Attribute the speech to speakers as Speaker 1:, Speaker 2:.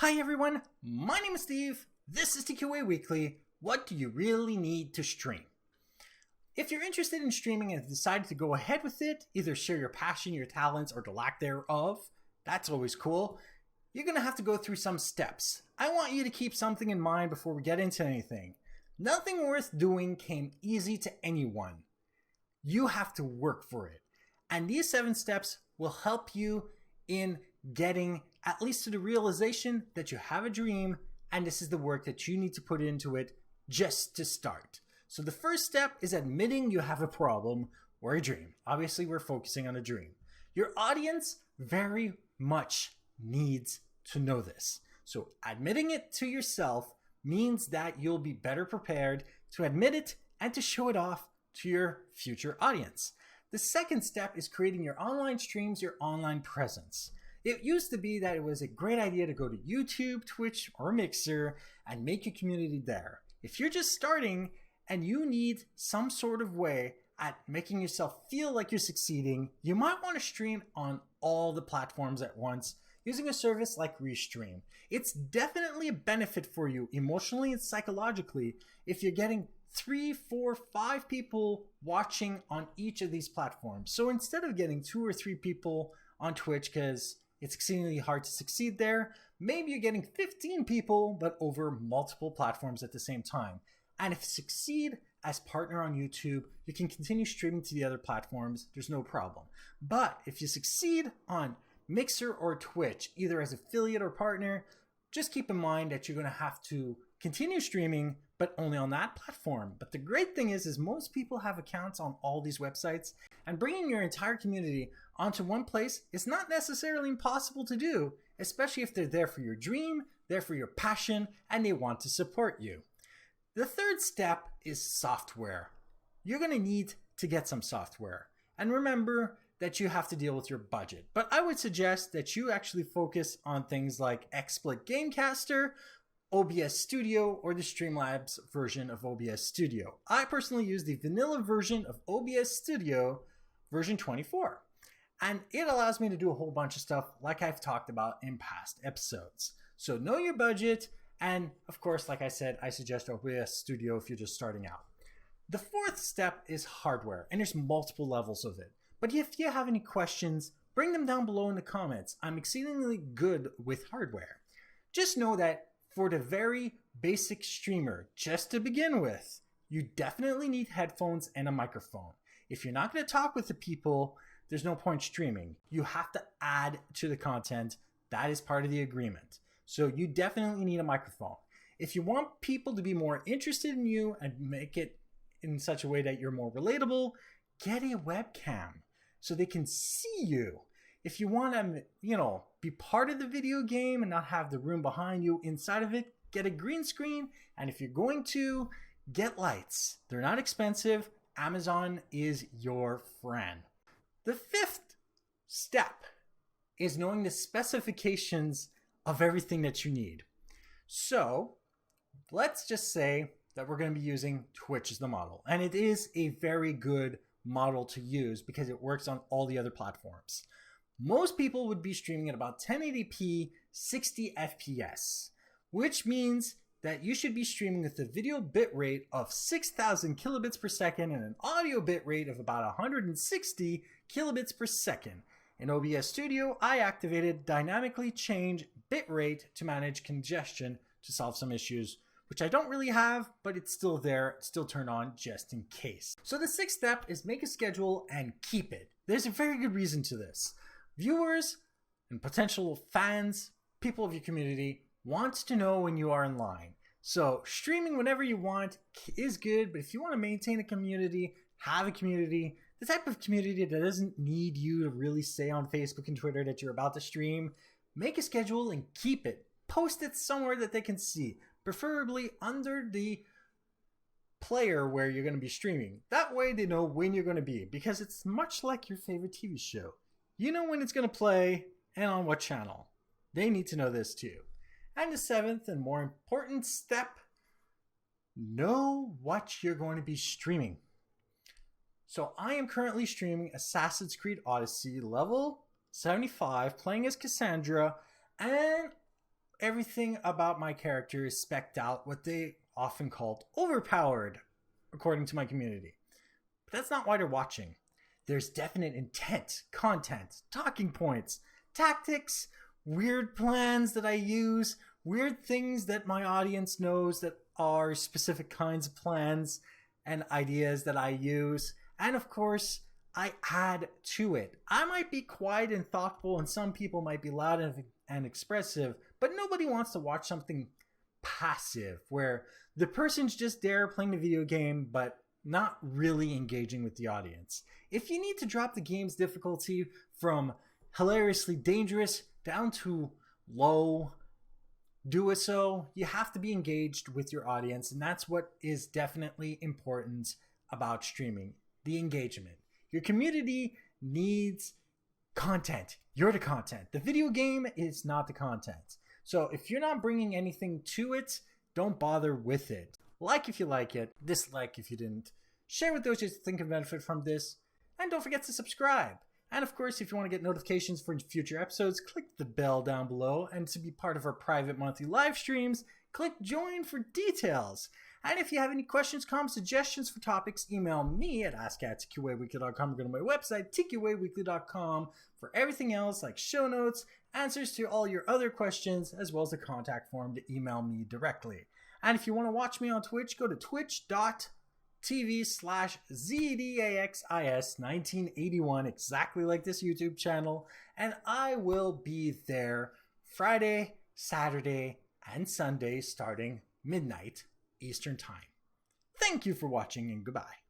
Speaker 1: Hi everyone, my name is Steve. This is TQA Weekly. What do you really need to stream? If you're interested in streaming and have decided to go ahead with it, either share your passion, your talents, or the lack thereof, that's always cool. You're going to have to go through some steps. I want you to keep something in mind before we get into anything. Nothing worth doing came easy to anyone. You have to work for it. And these 7 steps will help you in getting at least to the realization that you have a dream and this is the work that you need to put into it just to start. So the first step is admitting you have a problem or a dream. Obviously, we're focusing on a dream. Your audience very much needs to know this. So admitting it to yourself means that you'll be better prepared to admit it and to show it off to your future audience. The second step is creating your online streams, your online presence. It used to be that it was a great idea to go to YouTube, Twitch, or Mixer and make your community there. If you're just starting and you need some sort of way at making yourself feel like you're succeeding, you might want to stream on all the platforms at once using a service like Restream. It's definitely a benefit for you emotionally and psychologically if you're getting 3, 4, 5 people watching on each of these platforms. So instead of getting 2 or 3 people on Twitch because it's exceedingly hard to succeed there, maybe you're getting 15 people but over multiple platforms at the same time. And if you succeed as partner on YouTube, you can continue streaming to the other platforms, there's no problem. But if you succeed on Mixer or Twitch, either as affiliate or partner, just keep in mind that you're going to have to continue streaming, but only on that platform. But the great thing is most people have accounts on all these websites, and bringing your entire community onto one place is not necessarily impossible to do, especially if they're there for your dream, there for your passion, and they want to support you. The third step is software. You're going to need to get some software. And remember that you have to deal with your budget. But I would suggest that you actually focus on things like XSplit Gamecaster, OBS Studio, or the Streamlabs version of OBS Studio. I personally use the vanilla version of OBS Studio version 24. And it allows me to do a whole bunch of stuff like I've talked about in past episodes. So know your budget. And of course, like I said, I suggest OBS Studio if you're just starting out. The fourth step is hardware, and there's multiple levels of it. But if you have any questions, bring them down below in the comments. I'm exceedingly good with hardware. Just know that for the very basic streamer, just to begin with, you definitely need headphones and a microphone. If you're not going to talk with the people, there's no point streaming. You have to add to the content. That is part of the agreement. So you definitely need a microphone. If you want people to be more interested in you and make it in such a way that you're more relatable, get a webcam so they can see you. If you want to, be part of the video game and not have the room behind you inside of it, get a green screen. And if you're going to, get lights. They're not expensive. Amazon is your friend. The fifth step is knowing the specifications of everything that you need. So let's just say that we're going to be using Twitch as the model. And it is a very good model to use because it works on all the other platforms. Most people would be streaming at about 1080p 60 FPS, which means that you should be streaming with a video bitrate of 6,000 kilobits per second and an audio bitrate of about 160 kilobits per second. In OBS Studio, I activated dynamically change bitrate to manage congestion to solve some issues, which I don't really have, but it's still there, still turned on just in case. So the sixth step is make a schedule and keep it. There's a very good reason to this. Viewers and potential fans, people of your community, want to know when you are in line. So streaming whenever you want is good, but if you want to maintain a community, have a community, the type of community that doesn't need you to really say on Facebook and Twitter that you're about to stream, make a schedule and keep it. Post it somewhere that they can see, preferably under the player where you're going to be streaming. That way they know when you're going to be, because it's much like your favorite TV show. You know when it's going to play and on what channel. They need to know this too. And the seventh and more important step, know what you're going to be streaming. So I am currently streaming Assassin's Creed Odyssey level 75, playing as Cassandra, and everything about my character is specced out, what they often called overpowered, according to my community. But that's not why they're watching. There's definite intent, content, talking points, tactics, weird plans that I use, weird things that my audience knows that are specific kinds of plans and ideas that I use. And of course, I add to it. I might be quiet and thoughtful, and some people might be loud and expressive, but nobody wants to watch something passive where the person's just there playing the video game, but not really engaging with the audience. If you need to drop the game's difficulty from hilariously dangerous down to low, do it so. You have to be engaged with your audience, and that's what is definitely important about streaming, the engagement. Your community needs content. You're the content. The video game is not the content. So if you're not bringing anything to it, don't bother with it. Like if you like it, dislike if you didn't. Share with those who think can benefit from this, and don't forget to subscribe. And of course, if you want to get notifications for future episodes, click the bell down below. And to be part of our private monthly live streams, click join for details. And if you have any questions, comments, suggestions for topics, email me at ask@tqaweekly.com or go to my website, tqaweekly.com, for everything else like show notes, answers to all your other questions, as well as a contact form to email me directly. And if you want to watch me on Twitch, go to twitch.tv/ZDAXIS1981, exactly like this YouTube channel, and I will be there Friday, Saturday, and Sunday starting midnight Eastern Time. Thank you for watching, and goodbye.